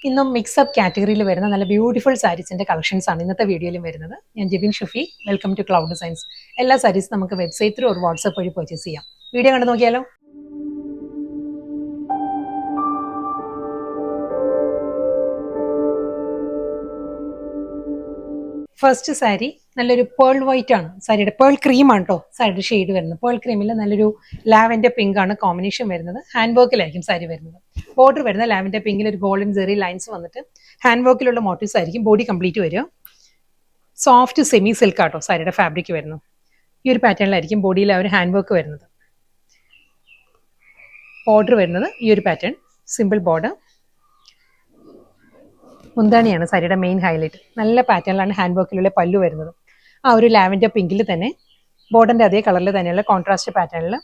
ഇന്നും മിക്സപ്പ് കാറ്റഗറിയിൽ വരുന്ന നല്ല ബ്യൂട്ടിഫുൾ സാരീസിന്റെ കളക്ഷൻസ് ആണ് ഇന്നത്തെ വീഡിയോയിലും വരുന്നത്. ഞാൻ Jebin Shafi, welcome to Cloud Designs. എല്ലാ സാരീസും നമുക്ക് വെബ്സൈറ്റ് ത്രൂ ഒരു വാട്സ്ആപ്പ് വഴി പർച്ചേസ് ചെയ്യാം. വീഡിയോ കണ്ടു നോക്കിയാലോ. ഫസ്റ്റ് സാരി നല്ലൊരു പേൾ വൈറ്റ് ആണ് സാരിയുടെ, പേൾ ക്രീം ആണ് കേട്ടോ സാരിയുടെ ഷെയ്ഡ് വരുന്നത്. പേൾ ക്രീമിൽ നല്ലൊരു ലാവൻഡർ പിങ്ക് ആണ് കോമ്പിനേഷൻ വരുന്നത്. ഹാൻഡ് വർക്കിലായിരിക്കും സാരി വരുന്നത്. ബോർഡർ വരുന്ന ലാവൻഡർ പിങ്കിൽ ഒരു ഗോൾഡൻ ജെറി ലൈൻസ് വന്നിട്ട് ഹാൻഡ് വർക്കിലുള്ള മോട്ടീവ്സ് ആയിരിക്കും ബോഡി കംപ്ലീറ്റ് വരിക. സോഫ്റ്റ് സെമി സിൽക്ക് ആട്ടോ സാരിയുടെ ഫാബ്രിക് വരുന്നത്. ഈ ഒരു പാറ്റേണിലായിരിക്കും ബോഡിയിൽ ആ ഒരു ഹാൻഡ് വർക്ക് വരുന്നത്. ബോർഡർ വരുന്നത് ഈ ഒരു പാറ്റേൺ, സിമ്പിൾ ബോർഡർ. മുന്താണിയാണ് സാരിയുടെ മെയിൻ ഹൈലൈറ്റ്. നല്ല പാറ്റേണിലാണ് ഹാൻഡ് വർക്കിലുള്ള പല്ലു വരുന്നത്. ആ ഒരു ലാവൻഡർ പിങ്കിൽ തന്നെ ബോർഡറിന്റെ അതേ കളറിൽ തന്നെയുള്ള കോൺട്രാസ്റ്റ് പാറ്റേണിൽ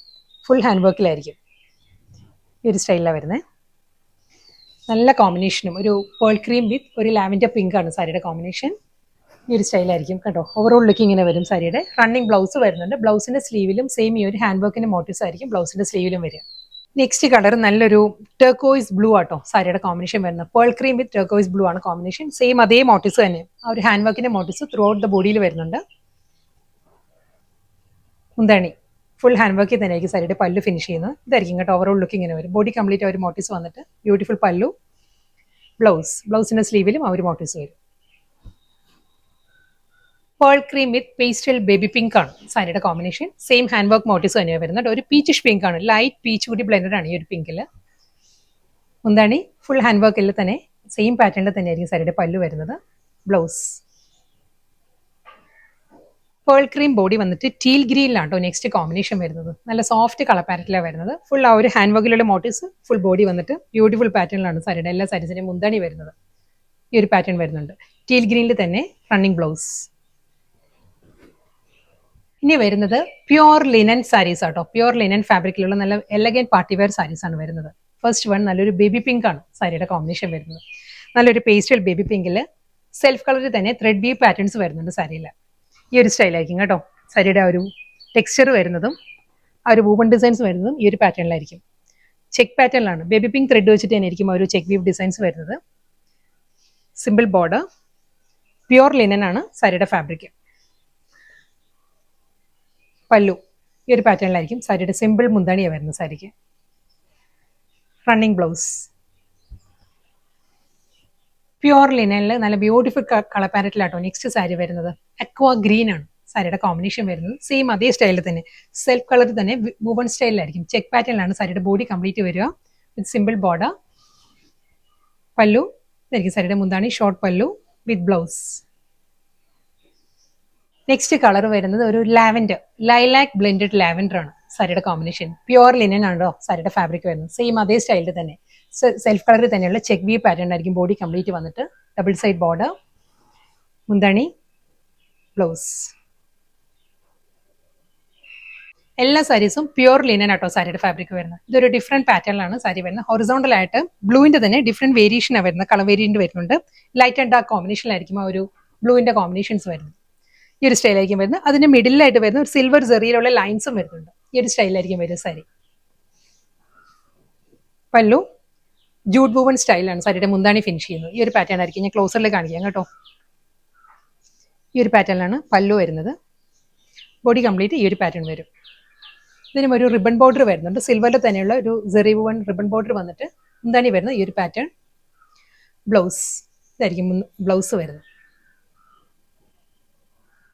ഫുൾ ഹാൻഡ് വർക്കിലായിരിക്കും ഈ ഒരു സ്റ്റൈലിലാണ് വരുന്നത്. നല്ല കോമ്പിനേഷനും ഒരു പേൾ ക്രീം വിത്ത് ഒരു ലാവൻഡർ പിങ്ക് ആണ് സാരിയുടെ കോമ്പിനേഷൻ. ഈ ഒരു സ്റ്റൈലായിരിക്കും കേട്ടോ. ഓവറോൾ ലുക്ക് ഇങ്ങനെ വരും സാരിയുടെ. റണ്ണിങ് ബ്ലൗസ് വരുന്നുണ്ട്. ബ്ലൗസിന്റെ സ്ലീവിലും സെയിം ഈ ഒരു ഹാൻഡ് വർക്കിന്റെ മോട്ടീവ്സ് ആയിരിക്കും ബ്ലൗസിന്റെ സ്ലീവിലും വരിക. നെക്സ്റ്റ് കളർ നല്ലൊരു ടെർക്കോയിസ് ബ്ലൂ ആട്ടോ സാരിയുടെ കോമ്പിനേഷൻ വരുന്നത്. പേൾ ക്രീം വിത്ത് ടെർക്കോയിസ് ബ്ലൂ ആണ് കോമ്പിനേഷൻ. സെയിം അതേ മോട്ടീവ്സ് തന്നെ, ആ ഒരു ഹാൻഡ് വർക്കിന്റെ മോട്ടീവ്സ് ത്രൂ ഔട്ട് ദ ബോഡിയിൽ വരുന്നുണ്ട്. മുന്താണി ഫുൾ ഹാൻഡ് വർക്കിൽ തന്നെ ആയിരിക്കും സാരിയുടെ പല്ലു ഫിനിഷ് ചെയ്യുന്നത്. ഇതായിരിക്കും കേട്ടോ ഓവറോൾ ലുക്ക് ഇങ്ങനെ വരും. ബോഡി കംപ്ലീറ്റ് ആ ഒരു മോട്ടീവ്സ് വന്നിട്ട് ബ്യൂട്ടിഫുൾ പല്ലു, ബ്ലൗസിന്റെ സ്ലീവിലും ആ ഒരു മോട്ടീവ്സ് വരും. പേൾ ക്രീം വിത്ത് പേസ്റ്റൽ ബേബി പിങ്ക് ആണ് സാരിയുടെ combination. Same hand work motifs തന്നെയാണ് വരുന്നത്. ഒരു പീച്ചിഷ് പിങ്ക് ആണ്, ലൈറ്റ് പീച്ച് കൂടി ബ്ലെൻഡഡ് ആണ് ഈ ഒരു പിങ്കിൽ. മുന്താണി ഫുൾ ഹാൻഡ് വർക്കിൽ തന്നെ സെയിം പാറ്റേണിൽ തന്നെ ആയിരിക്കും സാരിയുടെ പല്ലു വരുന്നത്. ബ്ലൗസ് പേൾ ക്രീം ബോഡി വന്നിട്ട് ടീൽ ഗ്രീനിലാണ് കേട്ടോ നെക്സ്റ്റ് കോമ്പിനേഷൻ വരുന്നത്. നല്ല സോഫ്റ്റ് കളർ പാറ്റേണിലാണ് വരുന്നത്. ഫുൾ ആ ഒരു ഹാൻഡ് വർക്കിലുള്ള മോട്ടീവ്സ് ഫുൾ ബോഡി വന്നിട്ട് ബ്യൂട്ടിഫുൾ പാറ്റേണിലാണ് സാരിയുടെ എല്ലാ സാരീസിന്റെയും മുന്താണി വരുന്നത്. ഈ ഒരു പാറ്റേൺ വരുന്നുണ്ട്. ടീൽ ഗ്രീനിൽ തന്നെ റണ്ണിങ് ബ്ലൗസ്. ഇനി വരുന്നത് പ്യുവർ ലിനൻ സാരീസ് ആട്ടോ. പ്യുവർ ലിനൻ ഫാബ്രിക്കിലുള്ള നല്ല എലഗന്റ് പാർട്ടി വെയർ സാരീസ് ആണ് വരുന്നത്. ഫസ്റ്റ് വൺ നല്ലൊരു ബേബി പിങ്ക് ആണ് സാരിയുടെ കോമ്പിനേഷൻ വരുന്നത്. നല്ലൊരു പേസ്റ്റൽ ബേബി പിങ്കിൽ സെൽഫ് കളറിൽ തന്നെ ത്രെഡ് വീവ് പാറ്റേൺസ് വരുന്നുണ്ട് സാരിയിൽ. ഈ ഒരു സ്റ്റൈലായിരിക്കും കേട്ടോ സാരിയുടെ ആ ഒരു ടെക്സ്ചർ വരുന്നതും ആ ഒരു വൂവൺ ഡിസൈൻസ് വരുന്നതും ഈ ഒരു പാറ്റേണിലായിരിക്കും. ചെക്ക് പാറ്റേണിലാണ് ബേബി പിങ്ക് ത്രെഡ് വെച്ചിട്ട് തന്നെ ആയിരിക്കും ആ ഒരു ചെക്ക് വീവ് ഡിസൈൻസ് വരുന്നത്. സിമ്പിൾ ബോർഡർ, പ്യുവർ ലിനൻ ആണ് സാരിയുടെ ഫാബ്രിക്. പല്ലു ഈ ഒരു പാറ്റേണിലായിരിക്കും. സാരിയുടെ സിമ്പിൾ മുന്താണിയാണ് വരുന്നത് സാരിക്ക്. റണ്ണിങ് ബ്ലൗസ് പ്യുവർ ലിനനിൽ നല്ല ബ്യൂട്ടിഫുൾ കളർ പാലറ്റിലാട്ടോ നെക്സ്റ്റ് സാരി വരുന്നത്. അക്വാ ഗ്രീൻ ആണ് സാരിയുടെ കോമ്പിനേഷൻ വരുന്നത്. സെയിം അതേ സ്റ്റൈലിൽ തന്നെ സെൽഫ് കളറിൽ തന്നെ വുവൺ സ്റ്റൈലിലായിരിക്കും. ചെക്ക് പാറ്റേണിലാണ് സാരിയുടെ ബോഡി കംപ്ലീറ്റ് വരിക വിത്ത് സിമ്പിൾ ബോർഡർ. പല്ലു ഇതായിരിക്കും സാരിയുടെ മുന്താണി, ഷോർട്ട് പല്ലു വിത്ത് ബ്ലൗസ്. നെക്സ്റ്റ് കളർ വരുന്നത് ഒരു ലാവൻഡർ, ലൈലാക്ക് ബ്ലെൻഡഡ് ലാവൻഡർ ആണ് സാരിയുടെ കോമ്പിനേഷൻ. പ്യുവർ ലിനൻ ആണോ സാരിയുടെ ഫാബ്രിക് വരുന്നത്. സെയിം അതേ സ്റ്റൈലിൽ തന്നെ സെൽഫ് കളറിൽ തന്നെയുള്ള ചെക്ക് വീവ് പാറ്റേൺ ആയിരിക്കും ബോഡി കംപ്ലീറ്റ് വന്നിട്ട്. ഡബിൾ സൈഡ് ബോർഡർ, മുന്താണി, ബ്ലൗസ്. എല്ലാ സാരീസും പ്യുവർ ലിനൻ ആട്ടോ സാരിയുടെ ഫാബ്രിക് വരുന്നത്. ഇതൊരു ഡിഫറെന്റ് പാറ്റേണിലാണ് സാരി വരുന്നത്. ഹൊറിസോണ്ടൽ ആയിട്ട് ബ്ലൂവിന്റെ തന്നെ ഡിഫറെന്റ് വേരിയേഷനാണ് വരുന്നത്. കളർ വേരിയന്റ് വരുന്നുണ്ട്. ലൈറ്റ് ആൻഡ് ഡാർക്ക് കോമ്പിനേഷനിലായിരിക്കും ആ ഒരു ബ്ലൂവിന്റെ കോമ്പിനേഷൻസ് വരുന്നത്. ഈ ഒരു സ്റ്റൈലായിരിക്കും വരുന്നത്. അതിന്റെ മിഡിലായിട്ട് വരുന്ന ഒരു സിൽവർ ജെറിയിലുള്ള ലൈൻസും വരുന്നുണ്ട്. ഈ ഒരു സ്റ്റൈലായിരിക്കും വരുന്നത് സാരി. പല്ലു ജൂഡ് വൂവൺ സ്റ്റൈലാണ് സാരിയുടെ മുന്താണി ഫിനിഷ് ചെയ്യുന്നത്. ഈ ഒരു പാറ്റേൺ ആയിരിക്കും. ഞാൻ ക്ലോസറിൽ കാണിക്കാം കേട്ടോ. ഈ ഒരു പാറ്റേണിലാണ് പല്ലു വരുന്നത്. ബോഡി കംപ്ലീറ്റ് ഈ ഒരു പാറ്റേൺ വരും. ഇതിനും ഒരു റിബൺ ബോർഡർ വരുന്നുണ്ട്. സിൽവറിൽ തന്നെയുള്ള ഒരു ജെറി വൂവൺ റിബൺ ബോർഡർ വന്നിട്ട് മുന്താണി വരുന്ന ഈ ഒരു പാറ്റേൺ. ബ്ലൗസ് ഇതായിരിക്കും ബ്ലൗസ് വരുന്നത്.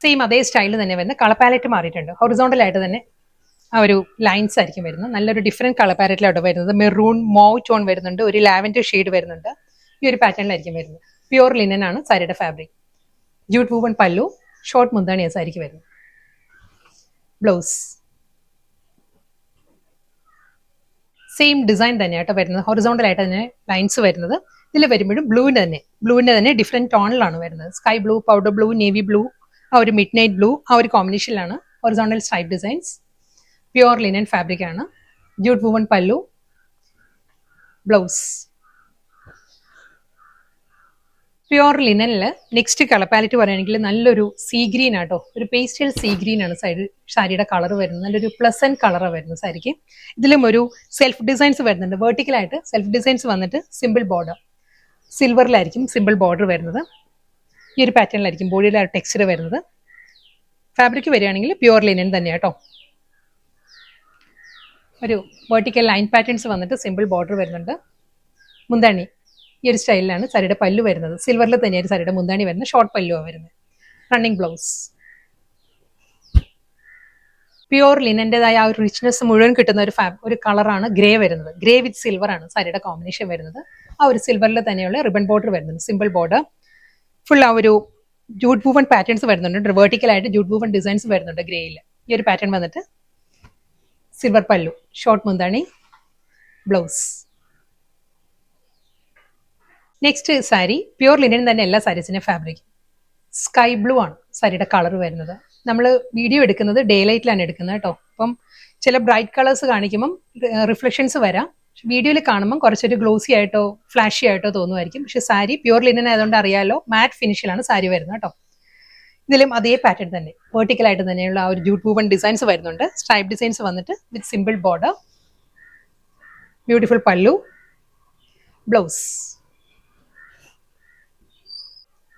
സെയിം അതേ സ്റ്റൈലിൽ തന്നെ വരുന്ന കളർ പാലറ്റ് മാറിയിട്ടുണ്ട്. ഹൊറിസോണ്ടൽ ആയിട്ട് തന്നെ ആ ഒരു ലൈൻസ് ആയിരിക്കും വരുന്നത്. നല്ലൊരു ഡിഫറെന്റ് കളർ പാലറ്റിലാണ് വരുന്നത്. മെറൂൺ, മോവ് ടോൺ വരുന്നുണ്ട്. ഒരു ലാവൻഡർ ഷെയ്ഡ് വരുന്നുണ്ട്. ഈ ഒരു പാറ്റേണിലായിരിക്കും വരുന്നത്. പ്യുവർ ലിനൻ ആണ് സാരിയുടെ ഫാബ്രിക്. ജൂട്ട് വൂവൺ പല്ലു, ഷോർട്ട് മുന്താണിയാണ് സാരിക്ക് വരുന്നത്. ബ്ലൗസ് സെയിം ഡിസൈൻ തന്നെയാട്ടോ വരുന്നത്. ഹൊറിസോണ്ടൽ ആയിട്ട് തന്നെ ലൈൻസ് വരുന്നത്. ഇതിൽ വരുമ്പോഴും ബ്ലൂവിന്റെ തന്നെ ഡിഫറെന്റ് ടോണിലാണ് വരുന്നത്. Sky blue, powder blue, navy blue, ആ ഒരു മിഡ് നൈറ്റ് ബ്ലൂ, ആ ഒരു കോമ്പിനേഷനിലാണ് horizontal stripe designs. Pure linen fabric ആണ്. Jute woven pallu, blouse. Pure ലിനനിൽ നെക്സ്റ്റ് കളർ പാലറ്റ് പറയുകയാണെങ്കിൽ നല്ലൊരു സീ ഗ്രീൻ ആട്ടോ. ഒരു പേസ്റ്റൽ സീ ഗ്രീൻ ആണ് സാരിയുടെ കളർ വരുന്നത്. നല്ലൊരു പ്ലസന്റ് കളറാണ് വരുന്നത് സാരിക്ക്. ഇതിലും ഒരു സെൽഫ് ഡിസൈൻസ് വരുന്നുണ്ട്. വെർട്ടിക്കലായിട്ട് സെൽഫ് ഡിസൈൻസ് വന്നിട്ട് സിമ്പിൾ ബോർഡർ. സിൽവറിലായിരിക്കും സിമ്പിൾ ബോർഡർ വരുന്നത്. ഈ ഒരു പാറ്റേണിലായിരിക്കും ബോഡിയുടെ ടെക്സ്ചർ വരുന്നത്. ഫാബ്രിക് വരികയാണെങ്കിൽ പ്യുവർ ലിനൻ തന്നെയാണ് കേട്ടോ. ഒരു വെർട്ടിക്കൽ ലൈൻ പാറ്റേൺസ് വന്നിട്ട് സിമ്പിൾ ബോർഡർ വരുന്നുണ്ട്. മുന്താണി ഈ ഒരു സ്റ്റൈലിലാണ് സാരിയുടെ പല്ലു വരുന്നത്. സിൽവറിൽ തന്നെയാണ് സാരിയുടെ മുന്താണി വരുന്നത്. ഷോർട്ട് പല്ലുവാണ് വരുന്നത്. Running blouse. പ്യുവർ ലിനൻ്റെതായ ആ ഒരു റിച്ച്നെസ് മുഴുവൻ കിട്ടുന്ന ഒരു കളറാണ് ഗ്രേ വരുന്നത്. ഗ്രേ വിത്ത് സിൽവർ ആണ് സാരിയുടെ കോമ്പിനേഷൻ വരുന്നത്. ആ ഒരു സിൽവറിൽ തന്നെയുള്ള റിബൺ ബോർഡർ വരുന്നുണ്ട്. Simple border. ഫുൾ ആ ഒരു ജൂട്ട് വൂവൺ പാറ്റേൺസ് വരുന്നുണ്ട്. വെർട്ടിക്കലായിട്ട് ജൂട്ട് വൂവൺ ഡിസൈൻസ് വരുന്നുണ്ട് ഗ്രേയിൽ. ഈ ഒരു പാറ്റേൺ വന്നിട്ട് സിൽവർ പല്ലു, ഷോർട്ട് മുന്താണി, blouse. Next sari pure linen തന്നെ എല്ലാ സാരീസിന്റെ ഫാബ്രിക് സ്കൈ ബ്ലൂ ആണ് സാരിയുടെ കളർ വരുന്നത്. നമ്മൾ വീഡിയോ എടുക്കുന്നത് ഡേ ലൈറ്റിലാണ് എടുക്കുന്നത് കേട്ടോ. അപ്പം ചില ബ്രൈറ്റ് കളേഴ്സ് കാണിക്കുമ്പം റിഫ്ലക്ഷൻസ് വരാം. വീഡിയോയിൽ കാണുമ്പോൾ കുറച്ചൊരു ഗ്ലോസി ആയിട്ടോ ഫ്ലാഷി ആയിട്ടോ തോന്നുമായിരിക്കും. പക്ഷെ സാരി പ്യുവർ ലിനൻ ആയതുകൊണ്ട് അറിയാലോ, മാറ്റ് ഫിനിഷിലാണ് സാരി വരുന്നത് കേട്ടോ. ഇതിലും അതേ പാറ്റേൺ തന്നെ വെർട്ടിക്കലായിട്ട് തന്നെയുള്ള ആ ഒരു ജൂട്ട് വൂവൺ ഡിസൈൻസ് വരുന്നുണ്ട്. സ്ട്രൈപ്പ് ഡിസൈൻസ് വന്നിട്ട് വിത്ത് സിമ്പിൾ ബോർഡർ, ബ്യൂട്ടിഫുൾ പല്ലു, ബ്ലൗസ്.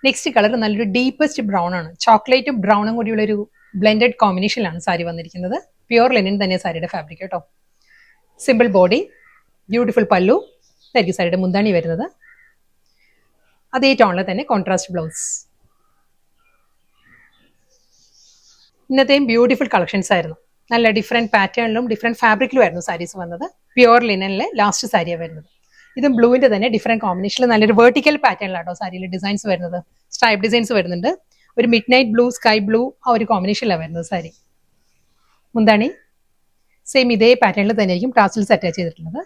നെക്സ്റ്റ് കളർ നല്ലൊരു ഡീപ്പസ്റ്റ് ബ്രൗൺ ആണ്. ചോക്ലേറ്റും ബ്രൗണും കൂടിയുള്ള ഒരു ബ്ലെൻഡഡ് കോമ്പിനേഷനിലാണ് സാരി വന്നിരിക്കുന്നത്. പ്യുവർ ലിനൻ തന്നെ സാരിയുടെ ഫാബ്രിക് കേട്ടോ. സിമ്പിൾ ബോഡി, ബ്യൂട്ടിഫുൾ പല്ലു, ഇതായിരിക്കും സാരിയുടെ മുന്താണി വരുന്നത്. അതേ ടോണിൽ തന്നെ കോൺട്രാസ്റ്റ് ബ്ലൗസ്. ഇന്നത്തെയും ബ്യൂട്ടിഫുൾ കളക്ഷൻസ് ആയിരുന്നു. നല്ല ഡിഫറെൻറ്റ് പാറ്റേണിലും ഡിഫറെൻറ്റ് ഫാബ്രിക്കിലും ആയിരുന്നു സാരീസ് വന്നത്. പ്യുവർ ലിനനിലെ ലാസ്റ്റ് സാരിയാണ് വരുന്നത്. ഇതും ബ്ലൂവിൻ്റെ തന്നെ ഡിഫറെൻറ്റ് കോമ്പിനേഷനിൽ നല്ലൊരു വെർട്ടിക്കൽ പാറ്റേണിലാട്ടോ സാരിയിൽ ഡിസൈൻസ് വരുന്നത്. സ്ട്രൈപ്പ് ഡിസൈൻസ് വരുന്നുണ്ട്. ഒരു midnight blue, sky blue ആ ഒരു കോമ്പിനേഷനിലാണ് വരുന്നത് സാരി. മുന്താണി സെയിം ഇതേ പാറ്റേണിൽ തന്നെ ആയിരിക്കും ടാസിൽസ് അറ്റാച്ച് ചെയ്തിട്ടുള്ളത്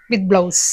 വിത്ത് ബ്ലൗസ്.